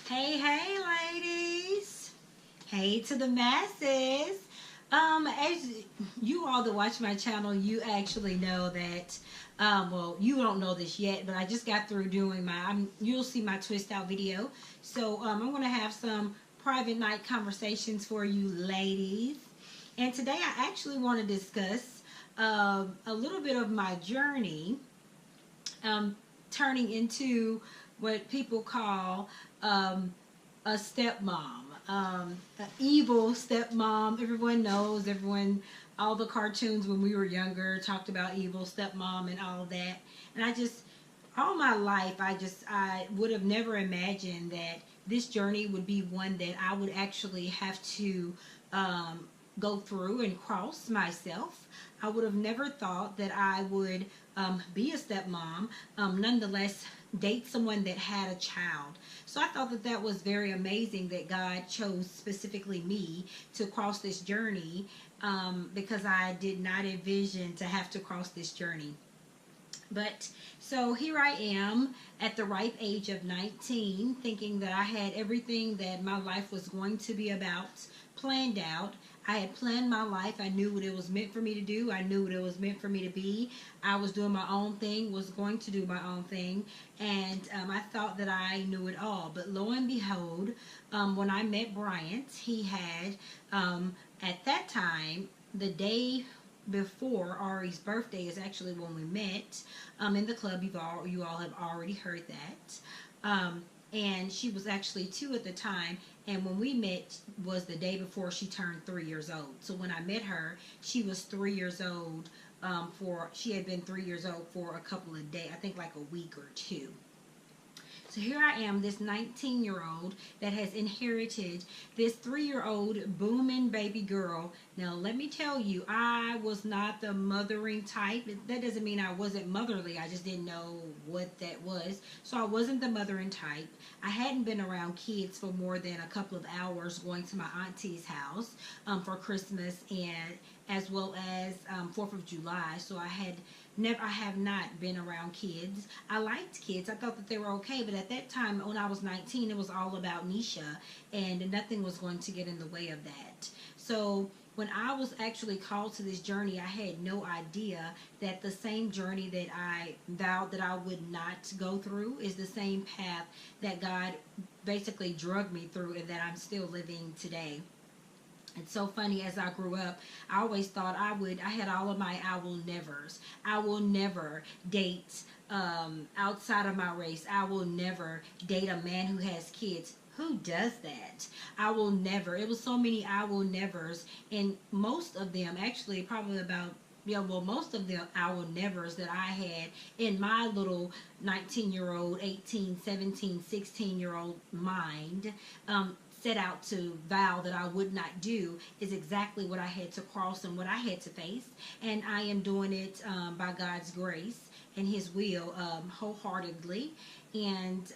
Hey, hey, ladies. Hey to the masses. As you all that watch my channel, you actually know that, well, you don't know this yet, but I just got through doing you'll see my twist out video. So, I'm going to have some private night conversations for you ladies. And today I actually want to discuss a little bit of my journey um, turning into what people call a stepmom, an evil stepmom. Everyone knows, all the cartoons when we were younger talked about evil stepmom and all of that. And all my life, I would have never imagined that this journey would be one that I would actually have to go through and cross myself. I would have never thought that I would be a stepmom, nonetheless date someone that had a child. So I thought that that was very amazing that God chose specifically me to cross this journey, because I did not envision to have to cross this journey. But so here I am at the ripe age of 19, thinking that I had everything that my life was going to be about planned out. I had planned my life. I knew what it was meant for me to do. I knew what it was meant for me to be. I was doing my own thing, was going to do my own thing, and I thought that I knew it all. But lo and behold, when I met Bryant, he had, at that time, the day before Ari's birthday is actually when we met in the club. You all have already heard that. And she was actually 2 at the time. And when we met was the day before she turned 3 years old. So when I met her, she was 3 years old. She had been 3 years old for a couple of days, I think like a week or two. So here I am, this 19-year-old that has inherited this 3-year-old booming baby girl. Now, let me tell you, I was not the mothering type. That doesn't mean I wasn't motherly. I just didn't know what that was. So I wasn't the mothering type. I hadn't been around kids for more than a couple of hours going to my auntie's house for Christmas and as well as 4th of July. So I have not been around kids. I liked kids. I thought that they were okay, but at that time, when I was 19, it was all about Nisha, and nothing was going to get in the way of that. So when I was actually called to this journey, I had no idea that the same journey that I vowed that I would not go through is the same path that God basically drugged me through and that I'm still living today. It's so funny, as I grew up, I always thought I had all of my I will nevers. I will never date outside of my race. I will never date a man who has kids. Who does that? I will never. It was so many I will nevers, and most of them, actually probably about, yeah, well, most of the I will nevers that I had in my little 19-year-old, 18, 17, 16-year-old mind, set out to vow that I would not do is exactly what I had to cross and what I had to face. And I am doing it by God's grace and His will, wholeheartedly. And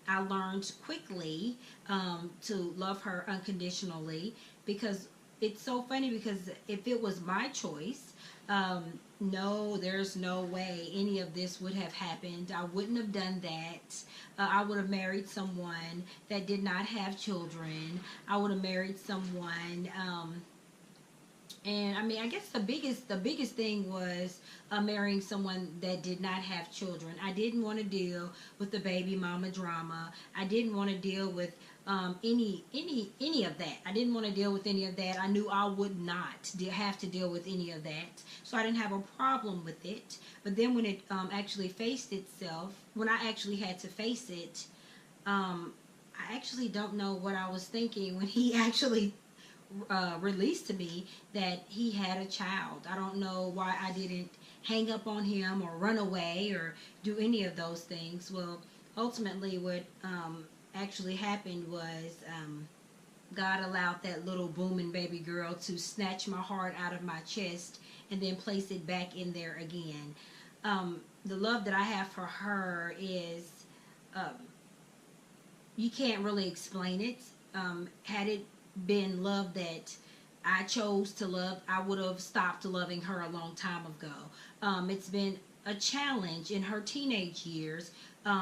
I learned quickly to love her unconditionally, because it's so funny, because if it was my choice, no, there's no way any of this would have happened. I wouldn't have done that. I would have married someone that did not have children. I would have married someone, and I mean, I guess the biggest thing was marrying someone that did not have children. I didn't want to deal with the baby mama drama. I didn't want to deal with any of that. I didn't want to deal with any of that. I knew I would not have to deal with any of that, so I didn't have a problem with it. But then when it actually faced itself, when I actually had to face it, I actually don't know what I was thinking when he actually released to me that he had a child. I don't know why I didn't hang up on him or run away or do any of those things. Well, ultimately what actually happened was God allowed that little booming baby girl to snatch my heart out of my chest and then place it back in there again. The love that I have for her is, you can't really explain it. Had it been love that I chose to love, I would have stopped loving her a long time ago. It's been a challenge in her teenage years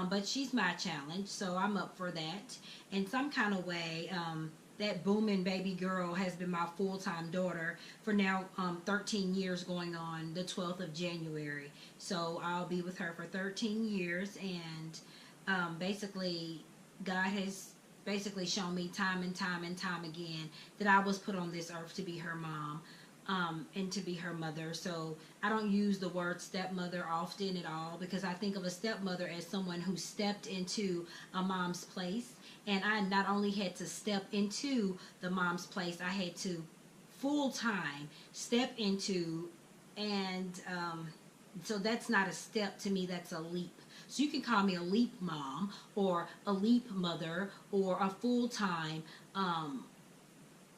But she's my challenge, so I'm up for that. In some kind of way, that booming baby girl has been my full-time daughter for now 13 years, going on the 12th of January. So I'll be with her for 13 years, and basically God has basically shown me time and time and time again that I was put on this earth to be her mom, and to be her mother. So I don't use the word stepmother often at all, because I think of a stepmother as someone who stepped into a mom's place. And I not only had to step into the mom's place, I had to full time step into, and so that's not a step to me, that's a leap. So you can call me a leap mom, or a leap mother, or a full-time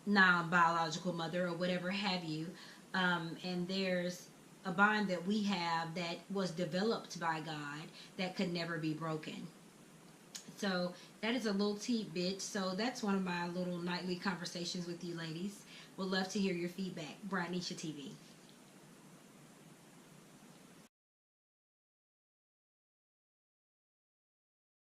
non-biological mother, or whatever have you. And there's a bond that we have that was developed by God that could never be broken. So that is a little tidbit. So that's one of my little nightly conversations with you ladies. Would love to hear your feedback. BryantNishaTV.